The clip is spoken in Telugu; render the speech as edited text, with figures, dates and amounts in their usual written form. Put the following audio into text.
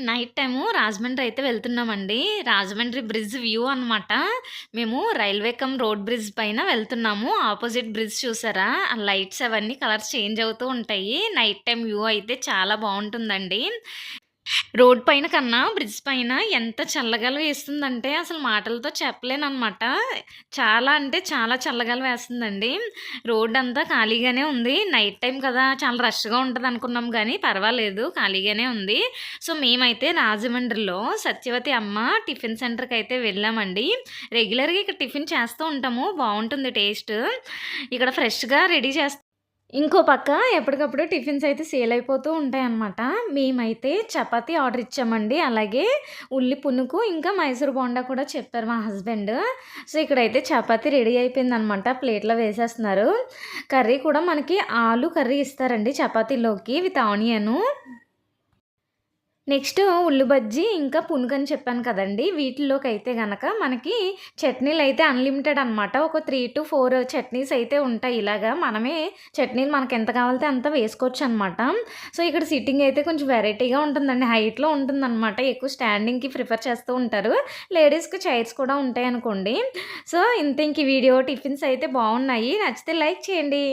నైట్ టైము రాజమండ్రి అయితే వెళ్తున్నామండి. రాజమండ్రి బ్రిడ్జ్ వ్యూ అనమాట. మేము రైల్వే కమ్ రోడ్ బ్రిడ్జ్ పైన వెళ్తున్నాము. ఆపోజిట్ బ్రిడ్జ్ చూసారా? ఆ లైట్స్ అవన్నీ కలర్స్ చేంజ్ అవుతూ ఉంటాయి. నైట్ టైమ్ వ్యూ అయితే చాలా బావుంటుందండి. రోడ్ పైన కన్నా బ్రిడ్జ్ పైన ఎంత చల్లగాలి వేస్తుందంటే అసలు మాటలతో చెప్పలేననమాట. చాలా అంటే చాలా చల్లగాలి వేస్తుందండి. రోడ్డంతా ఖాళీగానే ఉంది. నైట్ టైమ్ కదా! చాలా రష్‌గా ఉంటదనుకున్నాం గానీ పర్వాలేదు ఖాళీగానే ఉంది. సో, మేమైతే రాజమండ్రిలో సత్యవతి అమ్మ టిఫిన్ సెంటర్‌కైతే వెళ్ళామండి. రెగ్యులర్‌గా ఇక్కడ టిఫిన్ చేస్తూ ఉంటాము. బావుంటుంది టేస్ట్. ఇక్కడ ఫ్రెష్‌గా రెడీ ఇంకో పక్క ఎప్పటికప్పుడు టిఫిన్స్ అయితే సేల్ అయిపోతూ ఉంటాయన్నమాట. మేమైతే చపాతీ ఆర్డర్ ఇచ్చామండి. అలాగే ఉల్లి పునుకు, ఇంకా మైసూర్ బోండా కూడా చెప్పారు మా హస్బెండ్. సో, ఇక్కడైతే చపాతీ రెడీ అయిపోయిందనమాట. ప్లేట్‌లో వేసేస్తున్నారు. కర్రీ కూడా మనకి ఆలు కర్రీ ఇస్తారండి చపాతీలోకి విత్ ఆనియను. నెక్స్ట్ ఉల్లి బజ్జీ, ఇంకా పునుగని చెప్పాను కదండీ! వీటిల్లోకైతే గనక మనకి చట్నీలయితే అన్‌లిమిటెడ్ అనమాట. ఒక 3-4 చట్నీస్ అయితే ఉంటాయి ఇలాగా. మనమే చట్నీలు మనకెంత కావాలితే అంత వేసుకోవచ్చనమాట. సో, ఇక్కడ సిట్టింగ్ అయితే కొంచెం వెరైటీగా ఉంటుందండి. హైట్‌లో ఉంటుందనమాట. ఎక్కువ స్టాండింగ్‌కి ప్రిఫర్ చేస్తూ ఉంటారు. లేడీస్‌కి చైర్స్ కూడా ఉంటాయనుకోండి. సో, ఇంతే ఇంక ఈ వీడియో టిఫిన్స్ అయితే బావున్నాయి. నచ్చితే లైక్ చేయండి.